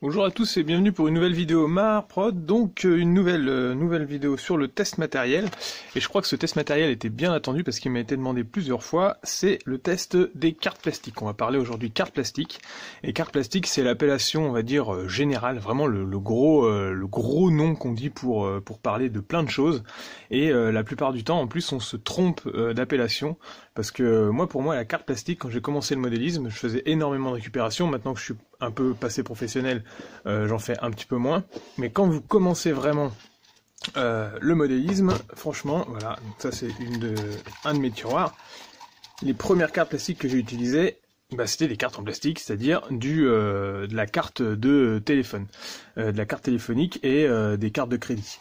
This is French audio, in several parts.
Bonjour à tous et bienvenue pour une nouvelle vidéo Marprod, donc une nouvelle vidéo sur le test matériel. Et je crois que ce test matériel était bien attendu parce qu'il m'a été demandé plusieurs fois, c'est le test des cartes plastiques. On va parler aujourd'hui cartes plastiques. Et cartes plastiques, c'est l'appellation, on va dire, générale, vraiment le gros nom qu'on dit pour parler de plein de choses. Et la plupart du temps, en plus, on se trompe d'appellation. Parce que pour moi, la carte plastique, quand j'ai commencé le modélisme, je faisais énormément de récupération. Maintenant que je suis un peu passé professionnel, j'en fais un petit peu moins. Mais quand vous commencez vraiment le modélisme, franchement, voilà, donc ça c'est un de mes tiroirs. Les premières cartes plastiques que j'ai utilisées, c'était des cartes en plastique, c'est-à-dire de la carte de téléphone, de la carte téléphonique et des cartes de crédit.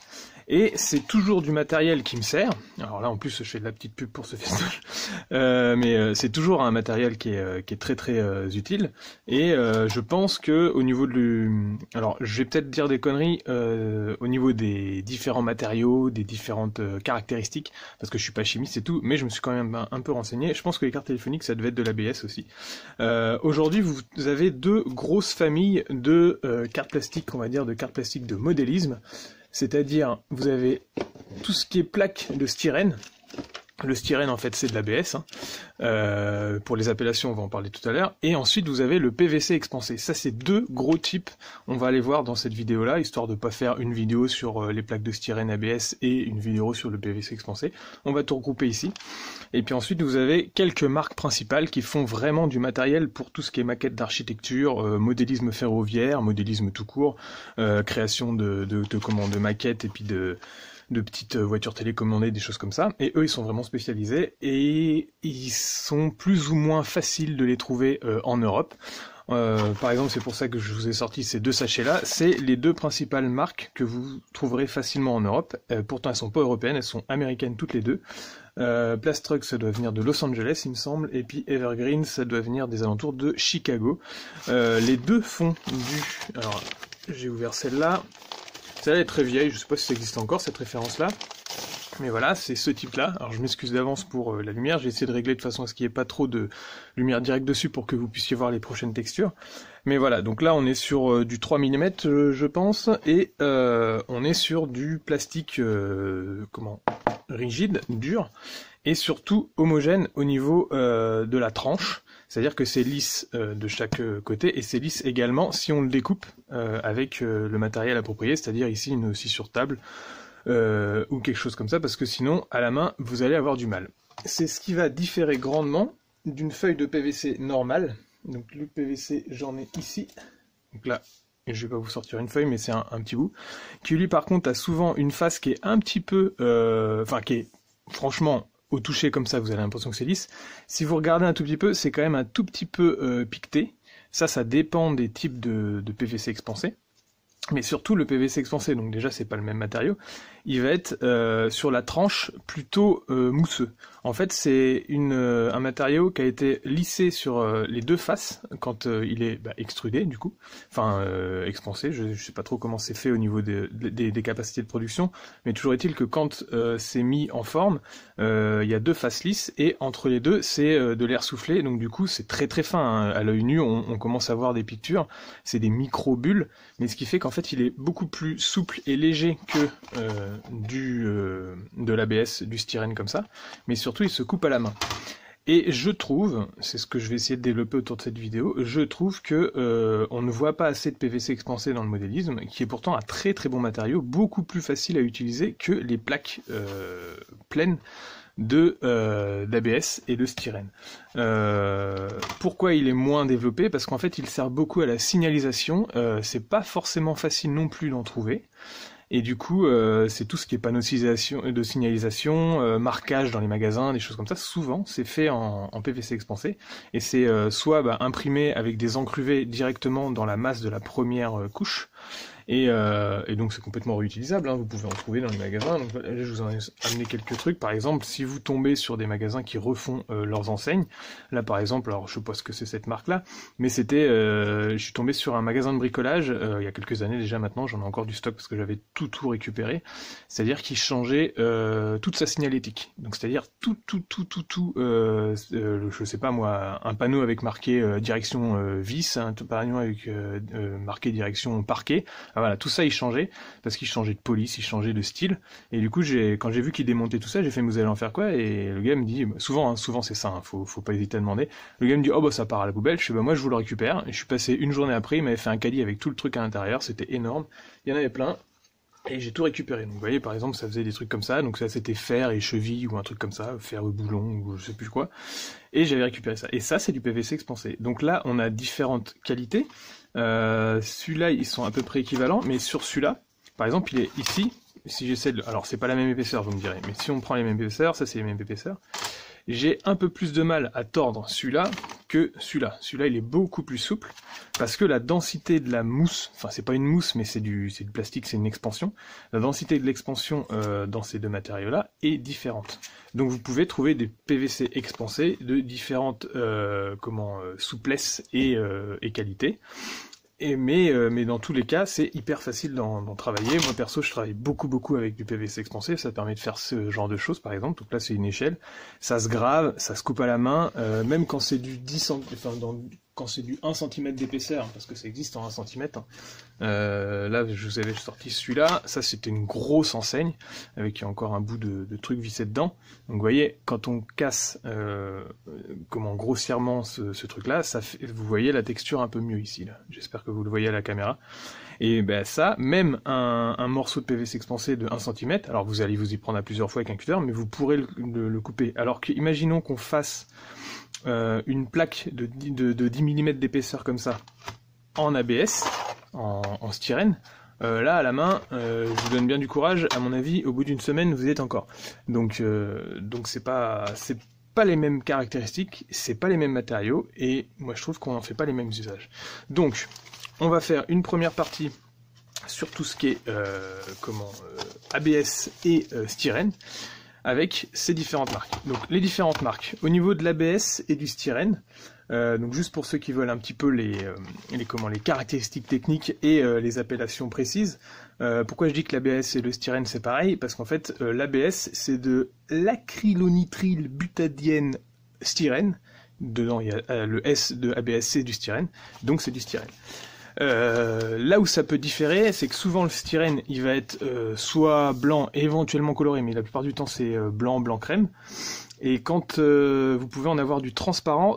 Et c'est toujours du matériel qui me sert. Alors là, en plus, je fais de la petite pub pour ce festoche. Mais c'est toujours un matériel qui est très très utile. Et je pense que au niveau alors, je vais peut-être dire des conneries au niveau des différents matériaux, des différentes caractéristiques, parce que je suis pas chimiste et tout, mais je me suis quand même un peu renseigné. Je pense que les cartes téléphoniques, ça devait être de l'ABS aussi. Aujourd'hui, vous avez deux grosses familles de cartes plastiques, on va dire, de cartes plastiques de modélisme. C'est-à-dire, vous avez tout ce qui est plaque de styrène. Le styrène, en fait, c'est de l'ABS. Pour les appellations, on va en parler tout à l'heure. Et ensuite, vous avez le PVC expansé. Ça, c'est deux gros types. On va aller voir dans cette vidéo-là, histoire de pas faire une vidéo sur les plaques de styrène ABS et une vidéo sur le PVC expansé. On va tout regrouper ici. Et puis ensuite, vous avez quelques marques principales qui font vraiment du matériel pour tout ce qui est maquette d'architecture, modélisme ferroviaire, modélisme tout court, création de maquettes et puis de petites voitures télécommandées, des choses comme ça. Et eux, ils sont vraiment spécialisés et ils sont plus ou moins faciles de les trouver en Europe. Par exemple, c'est pour ça que je vous ai sorti ces deux sachets-là. C'est les deux principales marques que vous trouverez facilement en Europe. Pourtant, elles sont pas européennes, elles sont américaines toutes les deux. Plastruck, ça doit venir de Los Angeles, il me semble, et puis Evergreen, ça doit venir des alentours de Chicago. Les deux font du... Alors, j'ai ouvert celle-là. Celle-là est très vieille, je sais pas si ça existe encore, cette référence-là. Mais voilà, c'est ce type-là. Alors je m'excuse d'avance pour la lumière, j'ai essayé de régler de façon à ce qu'il n'y ait pas trop de lumière directe dessus pour que vous puissiez voir les prochaines textures. Mais voilà, donc là on est sur du 3 mm, je pense, et on est sur du plastique rigide, dur, et surtout homogène au niveau de la tranche. C'est-à-dire que c'est lisse de chaque côté, et c'est lisse également si on le découpe avec le matériel approprié, c'est-à-dire ici une scie sur table, ou quelque chose comme ça, parce que sinon, à la main, vous allez avoir du mal. C'est ce qui va différer grandement d'une feuille de PVC normale. Donc le PVC, j'en ai ici. Donc là, je vais pas vous sortir une feuille, mais c'est un petit bout. Qui lui, par contre, a souvent une face qui est un petit peu... qui est franchement... Au toucher comme ça, vous avez l'impression que c'est lisse. Si vous regardez un tout petit peu, c'est quand même un tout petit peu piqueté. Ça dépend des types de PVC expansé. Mais surtout le PVC expansé, donc déjà c'est pas le même matériau, il va être sur la tranche plutôt mousseux. En fait c'est un matériau qui a été lissé sur les deux faces quand il est extrudé du coup, enfin expansé, je sais pas trop comment c'est fait au niveau des capacités de production, mais toujours est-il que quand c'est mis en forme, il y a deux faces lisses et entre les deux c'est de l'air soufflé, donc du coup c'est très très fin, hein. À l'œil nu on commence à voir des pictures, c'est des micro-bulles, mais ce qui fait qu'en fait il est beaucoup plus souple et léger que de l'ABS, du styrène comme ça, mais surtout il se coupe à la main. Et je trouve, c'est ce que je vais essayer de développer autour de cette vidéo, je trouve que on ne voit pas assez de PVC expansé dans le modélisme, qui est pourtant un très très bon matériau, beaucoup plus facile à utiliser que les plaques pleines d'ABS et de styrène. Pourquoi il est moins développé? Parce qu'en fait il sert beaucoup à la signalisation, c'est pas forcément facile non plus d'en trouver. Et du coup, c'est tout ce qui est panneaux de signalisation, marquage dans les magasins, des choses comme ça. Souvent, c'est fait en PVC expansé. Et c'est soit imprimé avec des encruvés directement dans la masse de la première couche. Et donc c'est complètement réutilisable, hein, vous pouvez en trouver dans les magasins. Donc là, je vous en ai amené quelques trucs. Par exemple, si vous tombez sur des magasins qui refont leurs enseignes, là par exemple, alors je sais pas ce que c'est cette marque-là, mais c'était, je suis tombé sur un magasin de bricolage il y a quelques années déjà maintenant, j'en ai encore du stock parce que j'avais tout récupéré. C'est-à-dire qu'il changeait toute sa signalétique. Donc c'est-à-dire tout, je sais pas moi, un panneau avec marqué direction vis, un panneau avec marqué direction parquet. Ah, voilà, tout ça il changeait parce qu'il changeait de police, il changeait de style. Et du coup, quand j'ai vu qu'il démontait tout ça, j'ai fait, mais vous allez en faire quoi? Et le gars me dit, souvent c'est ça, hein, faut pas hésiter à demander. Le gars me dit, oh bah ça part à la poubelle. Je fais, bah moi je vous le récupère. Et je suis passé une journée après, il m'avait fait un caddie avec tout le truc à l'intérieur, c'était énorme. Il y en avait plein. Et j'ai tout récupéré. Donc vous voyez, par exemple, ça faisait des trucs comme ça. Donc ça, c'était fer et cheville ou un truc comme ça, fer ou boulon ou je sais plus quoi. Et j'avais récupéré ça. Et ça, c'est du PVC expansé. Donc là, on a différentes qualités. Celui-là, ils sont à peu près équivalents, mais sur celui-là, par exemple, il est ici. Si j'essaie de... Alors, c'est pas la même épaisseur, vous me direz. Mais si on prend les mêmes épaisseurs, ça, c'est les mêmes épaisseurs. J'ai un peu plus de mal à tordre celui-là que celui-là. Celui-là, il est beaucoup plus souple parce que la densité de la mousse, enfin c'est pas une mousse mais c'est du plastique, c'est une expansion. La densité de l'expansion dans ces deux matériaux-là est différente. Donc vous pouvez trouver des PVC expansés de différentes souplesses et qualités. Mais dans tous les cas, c'est hyper facile d'en travailler. Moi perso, je travaille beaucoup avec du PVC expansé, ça permet de faire ce genre de choses par exemple. Donc là, c'est une échelle, ça se grave, ça se coupe à la main, même quand c'est du 10 cm, enfin quand c'est du 1 cm d'épaisseur, parce que ça existe en 1 cm. Hein. Là, je vous avais sorti celui-là, ça c'était une grosse enseigne, avec encore un bout de truc vissé dedans. Donc vous voyez, quand on casse grossièrement ce truc-là, vous voyez la texture un peu mieux ici. J'espère que vous le voyez à la caméra. Et ben ça, même un morceau de PVC expansé de 1 cm, alors vous allez vous y prendre à plusieurs fois avec un cutter, mais vous pourrez le couper. Alors qu'imaginons qu'on fasse une plaque de 10 mm d'épaisseur comme ça, en ABS, en styrène, là à la main, je vous donne bien du courage, à mon avis, au bout d'une semaine, vous y êtes encore. Donc c'est pas les mêmes caractéristiques, c'est pas les mêmes matériaux, et moi je trouve qu'on n'en fait pas les mêmes usages. Donc, on va faire une première partie sur tout ce qui est ABS et styrène, avec ces différentes marques. Donc les différentes marques. Au niveau de l'ABS et du styrène, donc juste pour ceux qui veulent un petit peu les caractéristiques techniques et les appellations précises, pourquoi je dis que l'ABS et le styrène c'est pareil? Parce qu'en fait l'ABS c'est de l'acrylonitrile butadiène styrène. Dedans il y a le S de ABS, c'est du styrène, donc c'est du styrène. Là où ça peut différer, c'est que souvent le styrène il va être soit blanc et éventuellement coloré, mais la plupart du temps c'est blanc crème. Et quand vous pouvez en avoir du transparent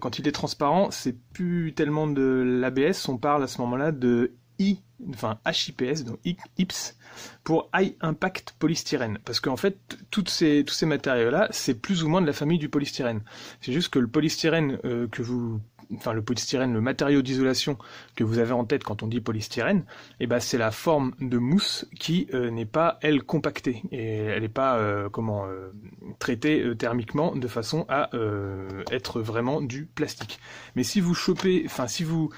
quand il est transparent, c'est plus tellement de l'ABS, on parle à ce moment-là de HIPS, donc HIPS, pour High Impact Polystyrène. Parce qu'en fait, tous ces matériaux-là, c'est plus ou moins de la famille du polystyrène. C'est juste que le polystyrène le polystyrène, le matériau d'isolation que vous avez en tête quand on dit polystyrène, c'est la forme de mousse qui n'est pas, elle, compactée. Et elle n'est pas, traitée thermiquement de façon à être vraiment du plastique. Mais si vous si vous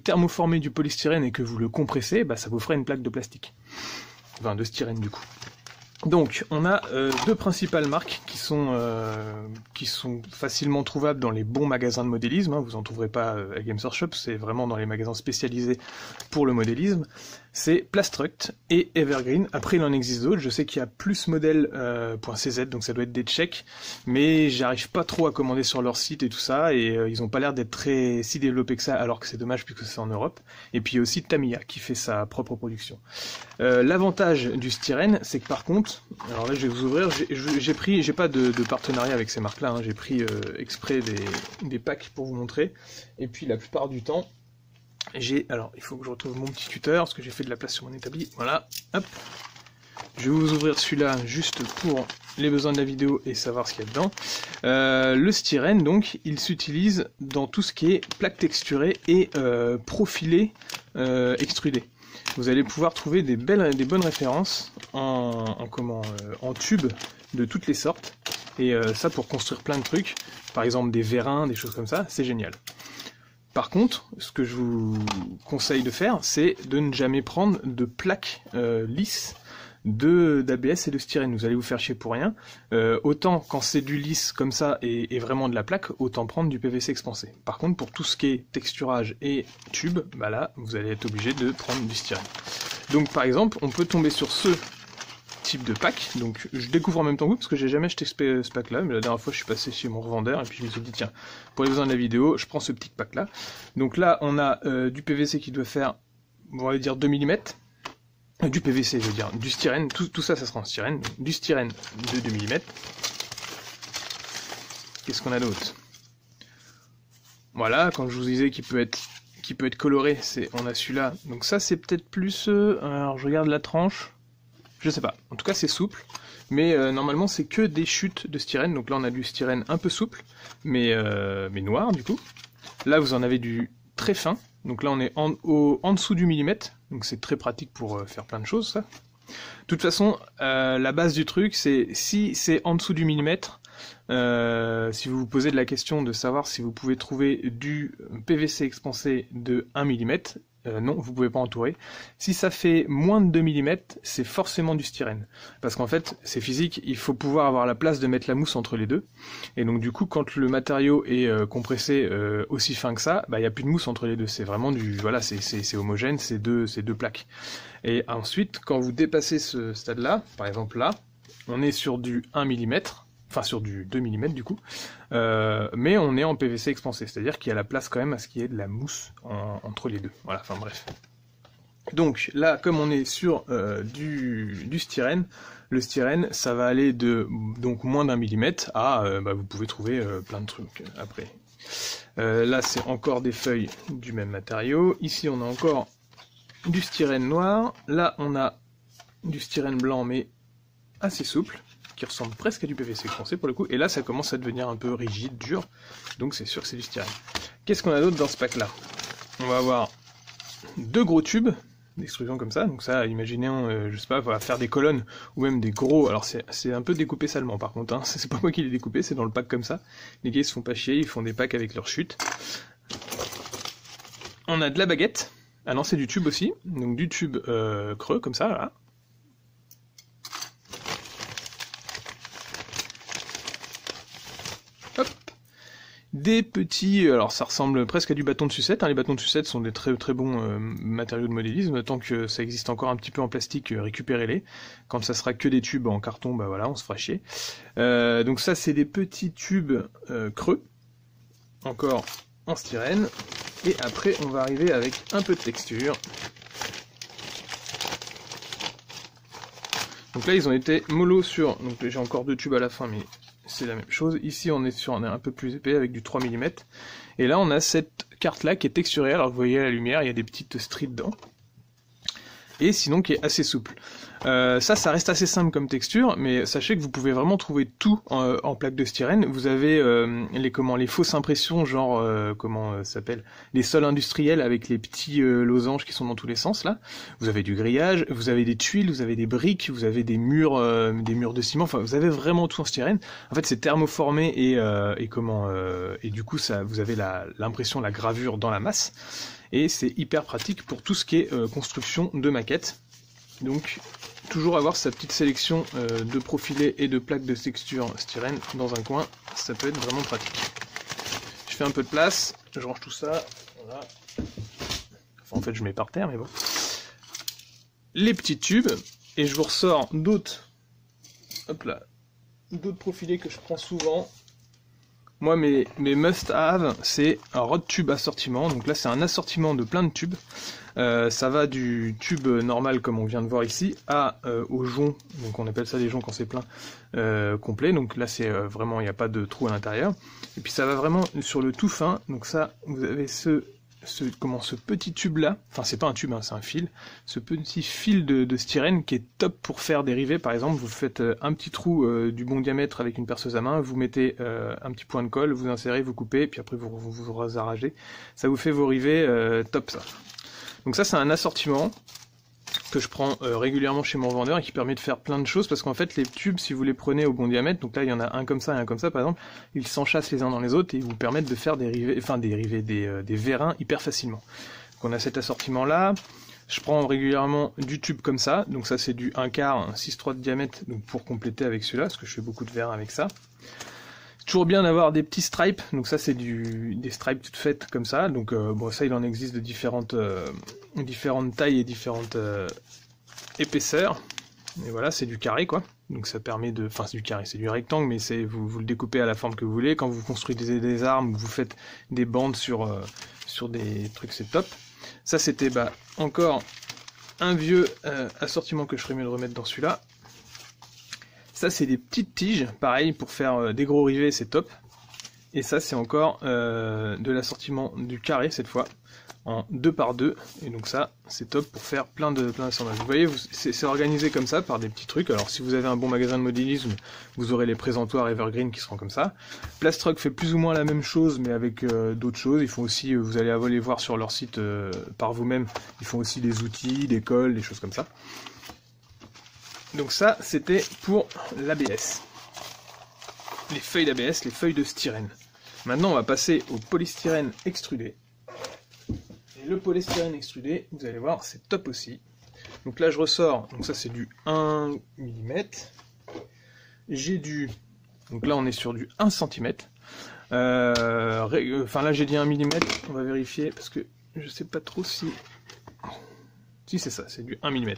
thermoformez du polystyrène et que vous le compressez, ça vous ferait une plaque de plastique. Enfin, de styrène du coup. Donc, on a deux principales marques qui sont facilement trouvables dans les bons magasins de modélisme. Hein. Vous en trouverez pas à Games Workshop, c'est vraiment dans les magasins spécialisés pour le modélisme. C'est Plastruct et Evergreen. Après, il en existe d'autres. Je sais qu'il y a plusmodel.cz, donc ça doit être des Tchèques, mais j'arrive pas trop à commander sur leur site et tout ça, et ils ont pas l'air d'être très si développés que ça, alors que c'est dommage puisque c'est en Europe. Et puis il y a aussi Tamiya qui fait sa propre production. L'avantage du styrène, c'est que par contre, alors là je vais vous ouvrir, j'ai pas de partenariat avec ces marques-là, hein, j'ai pris exprès des packs pour vous montrer, et puis la plupart du temps, alors il faut que je retrouve mon petit cutter, parce que j'ai fait de la place sur mon établi, voilà, hop, je vais vous ouvrir celui-là juste pour les besoins de la vidéo et savoir ce qu'il y a dedans. Le styrène, donc, il s'utilise dans tout ce qui est plaque texturée et profilé extrudé. Vous allez pouvoir trouver des bonnes références en tube de toutes les sortes, et ça pour construire plein de trucs, par exemple des vérins, des choses comme ça, c'est génial. Par contre, ce que je vous conseille de faire, c'est de ne jamais prendre de plaques lisses d'ABS et de styrène. Vous allez vous faire chier pour rien. Autant quand c'est du lisse comme ça et vraiment de la plaque, autant prendre du PVC expansé. Par contre, pour tout ce qui est texturage et tube, bah là, vous allez être obligé de prendre du styrène. Donc par exemple, on peut tomber sur ce type de pack. Donc je découvre en même temps que vous parce que j'ai jamais acheté ce pack là, mais la dernière fois je suis passé chez mon revendeur et puis je me suis dit tiens, pour les besoins de la vidéo, je prends ce petit pack là. Donc là on a du PVC qui doit faire, on va dire 2 mm, du PVC je veux dire, du styrène, tout ça sera en styrène, donc, du styrène de 2 mm. Qu'est-ce qu'on a d'autre? Voilà, quand je vous disais qu'il peut être coloré, on a celui-là. Donc ça c'est peut-être plus, alors je regarde la tranche. Je sais pas, en tout cas c'est souple, mais normalement c'est que des chutes de styrène, donc là on a du styrène un peu souple, mais noir du coup. Là vous en avez du très fin, donc là on est en dessous du millimètre, donc c'est très pratique pour faire plein de choses ça. De toute façon, la base du truc c'est, si c'est en dessous du millimètre, si vous vous posez de la question de savoir si vous pouvez trouver du PVC expansé de 1 mm, non, vous pouvez pas entourer. Si ça fait moins de 2 mm, c'est forcément du styrène. Parce qu'en fait, c'est physique, il faut pouvoir avoir la place de mettre la mousse entre les deux. Et donc du coup, quand le matériau est compressé aussi fin que ça, bah il n'y a plus de mousse entre les deux. C'est vraiment voilà, c'est homogène, c'est deux plaques. Et ensuite, quand vous dépassez ce stade-là, par exemple là, on est sur du 1 mm, enfin sur du 2 mm du coup, mais on est en PVC expansé, c'est-à-dire qu'il y a la place quand même à ce qu'il y ait de la mousse entre les deux. Voilà, enfin bref. Donc là, comme on est sur du styrène, le styrène, ça va aller de donc moins d'1 millimètre à, vous pouvez trouver plein de trucs après. Là, c'est encore des feuilles du même matériau. Ici, on a encore du styrène noir. Là, on a du styrène blanc, mais assez souple, qui ressemble presque à du PVC expansé pour le coup, et là ça commence à devenir un peu rigide, dur, donc c'est sûr que c'est du styrène. Qu'est-ce qu'on a d'autre dans ce pack là? On va avoir 2 gros tubes d'extrusion comme ça, donc ça, imaginez, je sais pas, on va faire des colonnes, ou même des gros, alors c'est un peu découpé salement par contre, hein. C'est pas moi qui l'ai découpé, c'est dans le pack comme ça, les gars ils se font pas chier, ils font des packs avec leurs chutes. On a de la baguette, ah non c'est du tube aussi, donc du tube creux comme ça, là. Des petits, alors ça ressemble presque à du bâton de sucette, hein. Les bâtons de sucette sont des très très bons matériaux de modélisme, tant que ça existe encore un petit peu en plastique, récupérez-les. Quand ça sera que des tubes en carton, bah voilà, on se fera chier. Donc ça c'est des petits tubes creux, encore en styrène, et après on va arriver avec un peu de texture. Donc là ils ont été mollo sur, donc j'ai encore 2 tubes à la fin, mais c'est la même chose. Ici on est un peu plus épais avec du 3 mm. Et là on a cette carte là qui est texturée, alors vous voyez la lumière, il y a des petites stries dedans. Et sinon qui est assez souple. Ça reste assez simple comme texture, mais sachez que vous pouvez vraiment trouver tout en plaque de styrène. Vous avez les fausses impressions, genre ça s'appelle, les sols industriels avec les petits losanges qui sont dans tous les sens là. Vous avez du grillage, vous avez des tuiles, vous avez des briques, vous avez des murs de ciment. Enfin, vous avez vraiment tout en styrène. En fait, c'est thermoformé et du coup, vous avez l'impression, la gravure dans la masse. Et c'est hyper pratique pour tout ce qui est construction de maquettes. Donc toujours avoir sa petite sélection de profilés et de plaques de texture styrène dans un coin, ça peut être vraiment pratique. Je fais un peu de place, je range tout ça, voilà. Enfin en fait je mets par terre mais bon. Les petits tubes, et je vous ressors d'autres profilés que je prends souvent. Moi, mes must-have, c'est un rod tube assortiment. Donc là, c'est un assortiment de plein de tubes. Ça va du tube normal, comme on vient de voir ici, au jonc. Donc on appelle ça des joncs quand c'est plein, complet. Donc là, c'est vraiment, il n'y a pas de trou à l'intérieur. Et puis ça va vraiment sur le tout fin. Donc ça, vous avez ce petit tube là, enfin c'est pas un tube, hein, c'est un fil, ce petit fil de styrène qui est top pour faire des rivets. Par exemple, vous faites un petit trou du bon diamètre avec une perceuse à main, vous mettez un petit point de colle, vous insérez, vous coupez, puis après vous arrachez, ça vous fait vos rivets, top ça. Donc ça c'est un assortiment. que je prends régulièrement chez mon revendeur et qui permet de faire plein de choses, parce qu'en fait les tubes, si vous les prenez au bon diamètre, donc là il y en a un comme ça et un comme ça par exemple, ils s'enchâssent les uns dans les autres et ils vous permettent de faire des vérins hyper facilement. Donc on a cet assortiment là. Je prends régulièrement du tube comme ça, donc ça c'est du 1/4, 6/3 de diamètre, donc pour compléter avec celui-là, parce que je fais beaucoup de vérins avec ça. Toujours bien d'avoir des petits stripes, donc ça c'est des stripes toutes faites comme ça, donc bon ça il en existe de différentes tailles et différentes épaisseurs, et voilà c'est du carré quoi, donc ça permet de, enfin c'est du carré, c'est du rectangle, mais c'est vous le découpez à la forme que vous voulez, quand vous construisez des armes, vous faites des bandes sur des trucs, c'est top. Ça c'était encore un vieux assortiment que je ferais mieux de remettre dans celui-là. Ça c'est des petites tiges, pareil pour faire des gros rivets, c'est top. Et ça c'est encore de l'assortiment du carré cette fois, en 2x2. Et donc ça c'est top pour faire plein d'assemblages. Vous voyez, c'est organisé comme ça par des petits trucs. Alors si vous avez un bon magasin de modélisme, vous aurez les présentoirs Evergreen qui seront comme ça. Plastruck fait plus ou moins la même chose mais avec d'autres choses. Ils font aussi, vous allez aller voir sur leur site par vous-même, ils font aussi des outils, des cols, des choses comme ça. Donc ça, c'était pour l'ABS. Les feuilles d'ABS, les feuilles de styrène. Maintenant, on va passer au polystyrène extrudé. Et le polystyrène extrudé, vous allez voir, c'est top aussi. Donc là, je ressors, donc ça c'est du 1 mm. J'ai du... Donc là, on est sur du 1 cm. Enfin là, j'ai dit 1 mm, on va vérifier, parce que je sais pas trop si... Si c'est ça, c'est du 1 mm.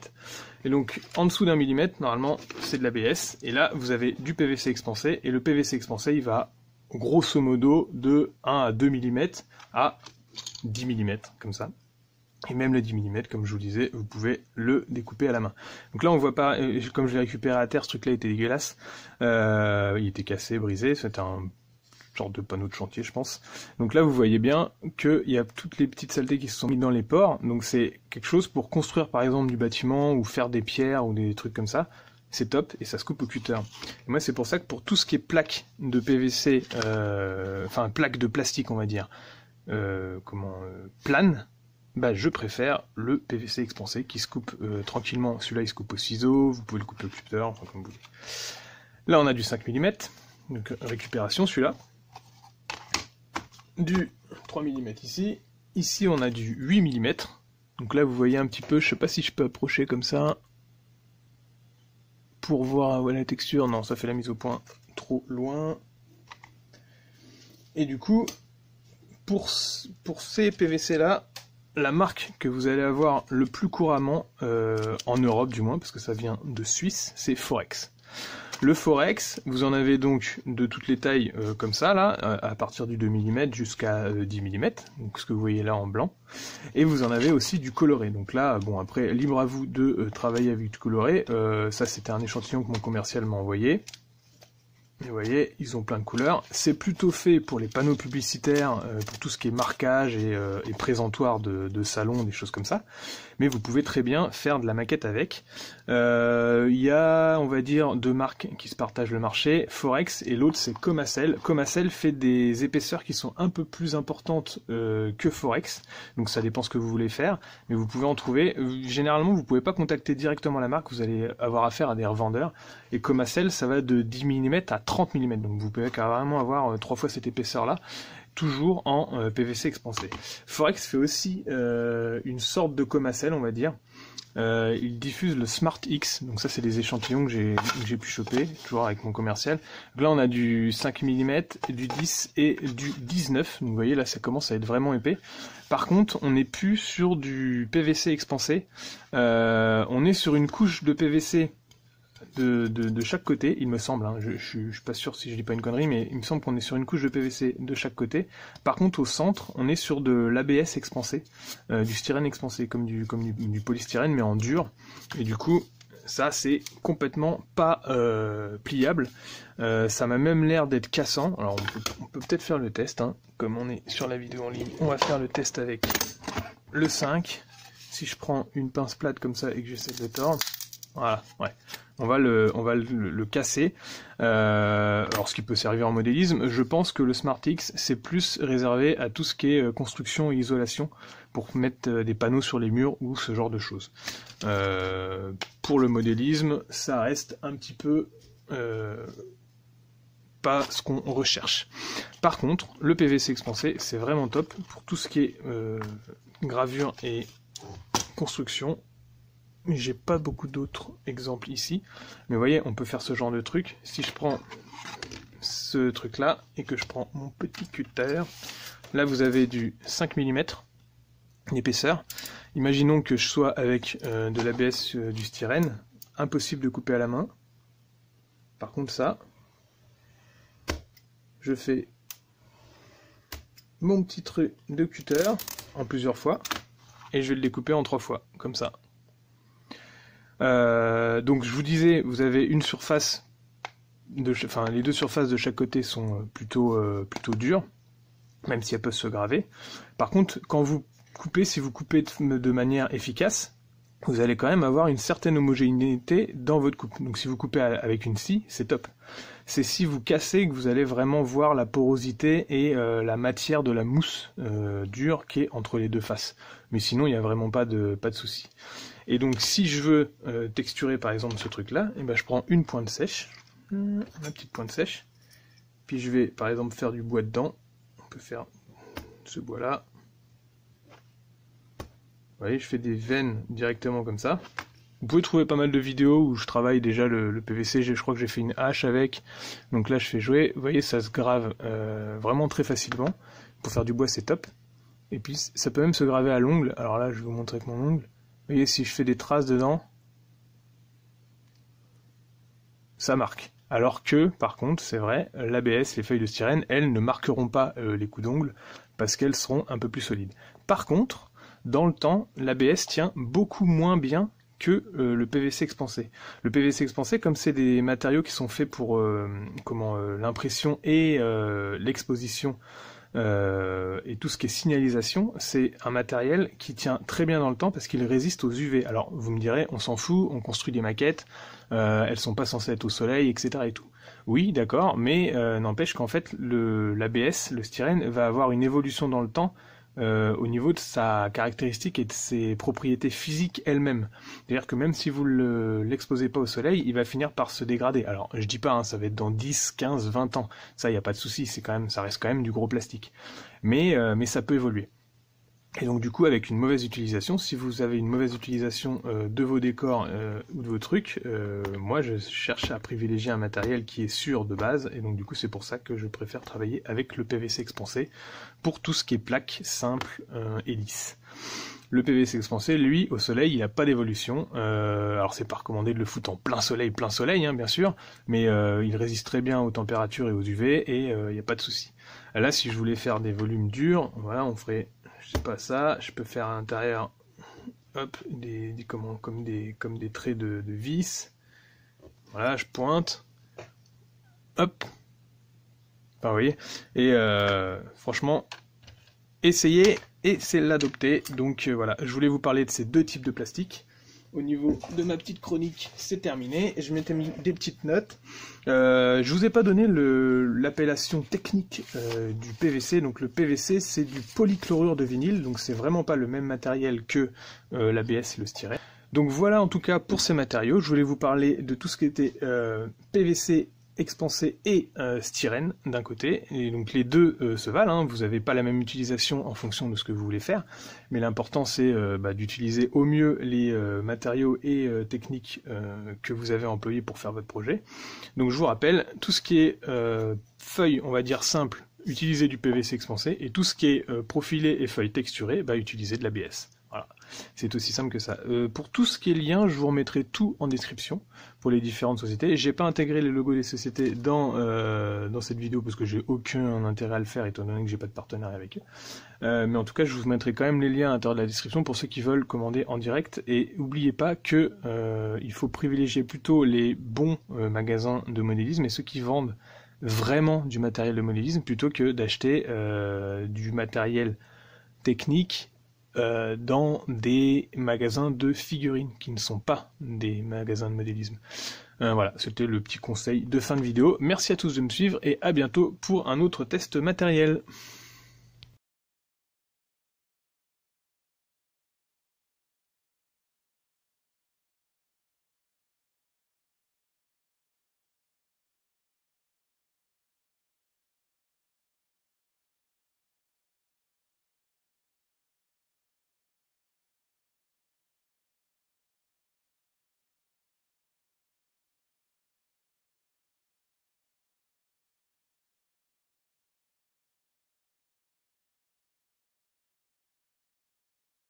Et donc en dessous d'1 mm, normalement c'est de l'ABS. Et là vous avez du PVC expansé. Et le PVC expansé il va grosso modo de 1 à 2 mm à 10 mm, comme ça. Et même le 10 mm, comme je vous disais, vous pouvez le découper à la main. Donc là on voit pas, comme je l'ai récupéré à terre, ce truc là était dégueulasse. Il était cassé, brisé, c'était un genre de panneau de chantier je pense. Donc là vous voyez bien qu'il y a toutes les petites saletés qui se sont mises dans les pores, donc c'est quelque chose pour construire par exemple du bâtiment ou faire des pierres ou des trucs comme ça, c'est top et ça se coupe au cutter. Et moi c'est pour ça que pour tout ce qui est plaques de PVC, enfin plaques de plastique on va dire, plane, je préfère le PVC expansé qui se coupe tranquillement. Celui-là il se coupe au ciseau, vous pouvez le couper au cutter, enfin comme vous voulez. Là on a du 5 mm, donc récupération celui-là. Du 3 mm ici. Ici on a du 8 mm. Donc là vous voyez un petit peu, je sais pas si je peux approcher comme ça pour voir la texture. Non, ça fait la mise au point trop loin. Et du coup, pour ces PVC là, la marque que vous allez avoir le plus couramment, en Europe du moins, parce que ça vient de Suisse, c'est Forex. Le Forex, vous en avez donc de toutes les tailles comme ça, là, à partir du 2 mm jusqu'à 10 mm, donc ce que vous voyez là en blanc. Et vous en avez aussi du coloré. Donc là, bon après, libre à vous de travailler avec du coloré. Ça c'était un échantillon que mon commercial m'a envoyé. Et vous voyez, ils ont plein de couleurs. C'est plutôt fait pour les panneaux publicitaires, pour tout ce qui est marquage et présentoir de salon, des choses comme ça. Mais vous pouvez très bien faire de la maquette avec. Il y a, on va dire, deux marques qui se partagent le marché, Forex et l'autre c'est Comacel. Comacel fait des épaisseurs qui sont un peu plus importantes que Forex, donc ça dépend ce que vous voulez faire, mais vous pouvez en trouver. Généralement, vous pouvez pas contacter directement la marque, vous allez avoir affaire à des revendeurs. Et Comacel, ça va de 10 mm à 30 mm, donc vous pouvez carrément avoir 3 fois cette épaisseur-là, toujours en PVC expansé. Forex fait aussi une sorte de Comacel, on va dire. Il diffuse le Smart X, donc ça c'est des échantillons que j'ai pu choper, toujours avec mon commercial. Donc là on a du 5 mm, du 10 et du 19, donc vous voyez là ça commence à être vraiment épais. Par contre on n'est plus sur du PVC expansé, on est sur une couche de PVC de chaque côté, il me semble, hein. Je suis pas sûr si je dis pas une connerie, mais il me semble qu'on est sur une couche de PVC de chaque côté. Par contre au centre, on est sur de l'ABS expansé, du styrène expansé, comme du polystyrène mais en dur, et du coup ça c'est complètement pas pliable, ça m'a même l'air d'être cassant. Alors on peut peut-être faire le test, hein. Comme on est sur la vidéo en ligne, on va faire le test avec le 5. Si je prends une pince plate comme ça et que j'essaie de le tordre, voilà, ouais. on va le casser. Alors ce qui peut servir en modélisme, je pense que le SmartX c'est plus réservé à tout ce qui est construction et isolation pour mettre des panneaux sur les murs ou ce genre de choses. Pour le modélisme, ça reste un petit peu pas ce qu'on recherche. Par contre, le PVC expansé c'est vraiment top pour tout ce qui est gravure et construction. J'ai pas beaucoup d'autres exemples ici, mais vous voyez, on peut faire ce genre de truc. Si je prends ce truc là et que je prends mon petit cutter, là vous avez du 5 mm d'épaisseur. Imaginons que je sois avec de l'ABS du styrène, impossible de couper à la main. Par contre ça, je fais mon petit truc de cutter en plusieurs fois et je vais le découper en 3 fois, comme ça. Donc je vous disais, vous avez une surface, les deux surfaces de chaque côté sont plutôt dures, même si elles peuvent se graver. Par contre, quand vous coupez, si vous coupez de manière efficace, vous allez quand même avoir une certaine homogénéité dans votre coupe. Donc si vous coupez avec une scie, c'est top. C'est si vous cassez que vous allez vraiment voir la porosité et la matière de la mousse dure qui est entre les deux faces. Mais sinon, il n'y a vraiment pas de souci. Et donc si je veux texturer par exemple ce truc là, et ben je prends une pointe sèche, ma petite pointe sèche, puis je vais par exemple faire du bois dedans. On peut faire ce bois là. Vous voyez, je fais des veines directement comme ça. Vous pouvez trouver pas mal de vidéos où je travaille déjà le PVC, je crois que j'ai fait une hache avec, donc là je fais jouer, vous voyez ça se grave vraiment très facilement. Pour faire du bois c'est top. Et puis ça peut même se graver à l'ongle, alors là je vais vous montrer avec mon ongle. Vous voyez, si je fais des traces dedans, ça marque. Alors que, par contre, c'est vrai, l'ABS, les feuilles de styrène, elles ne marqueront pas les coups d'ongle parce qu'elles seront un peu plus solides. Par contre, dans le temps, l'ABS tient beaucoup moins bien que le PVC expansé. Le PVC expansé, comme c'est des matériaux qui sont faits pour l'impression et l'exposition, et tout ce qui est signalisation, c'est un matériel qui tient très bien dans le temps parce qu'il résiste aux UV. Alors vous me direz, on s'en fout, on construit des maquettes, elles sont pas censées être au soleil, etc. et tout. Oui, d'accord, mais n'empêche qu'en fait l'ABS, le styrène, va avoir une évolution dans le temps au niveau de sa caractéristique et de ses propriétés physiques elles-mêmes. C'est-à-dire que même si vous l'exposez pas au soleil, il va finir par se dégrader. Alors, je dis pas, hein, ça va être dans 10, 15, 20 ans. Ça, il n'y a pas de souci, ça reste quand même du gros plastique. Mais ça peut évoluer. Et donc du coup, avec une mauvaise utilisation, si vous avez une mauvaise utilisation de vos décors ou de vos trucs, moi je cherche à privilégier un matériel qui est sûr de base, et donc du coup c'est pour ça que je préfère travailler avec le PVC expansé pour tout ce qui est plaque simple et lisse. Le PVC expansé, lui, au soleil, il n'a pas d'évolution. Alors c'est pas recommandé de le foutre en plein soleil, hein, bien sûr, mais il résiste très bien aux températures et aux UV, et il n'y a pas de souci. Là, si je voulais faire des volumes durs, voilà, on ferait, je sais pas ça, je peux faire à l'intérieur, hop, comme des traits de vis. Voilà, je pointe, hop. Enfin, vous voyez, et franchement, essayez et c'est l'adopter. Donc voilà, je voulais vous parler de ces deux types de plastique. Au niveau de ma petite chronique, c'est terminé. Je m'étais mis des petites notes. Je vous ai pas donné l'appellation technique du PVC. Donc le PVC, c'est du polychlorure de vinyle. Donc c'est vraiment pas le même matériel que l'ABS et le styrène. Donc voilà en tout cas pour ces matériaux. Je voulais vous parler de tout ce qui était PVC expansé et styrène d'un côté, et donc les deux se valent, hein. Vous n'avez pas la même utilisation en fonction de ce que vous voulez faire, mais l'important c'est d'utiliser au mieux les matériaux et techniques que vous avez employés pour faire votre projet. Donc je vous rappelle, tout ce qui est feuille, on va dire simple, utilisez du PVC expansé, et tout ce qui est profilé et feuille texturée, utilisez de l'ABS. Voilà, c'est aussi simple que ça. Pour tout ce qui est lien, je vous remettrai tout en description pour les différentes sociétés. J'ai pas intégré les logos des sociétés dans cette vidéo parce que j'ai aucun intérêt à le faire étant donné que j'ai pas de partenariat avec eux. Mais en tout cas, je vous mettrai quand même les liens à l'intérieur de la description pour ceux qui veulent commander en direct. Et n'oubliez pas que il faut privilégier plutôt les bons magasins de modélisme et ceux qui vendent vraiment du matériel de modélisme plutôt que d'acheter du matériel technique dans des magasins de figurines qui ne sont pas des magasins de modélisme. Voilà, c'était le petit conseil de fin de vidéo. Merci à tous de me suivre et à bientôt pour un autre test matériel.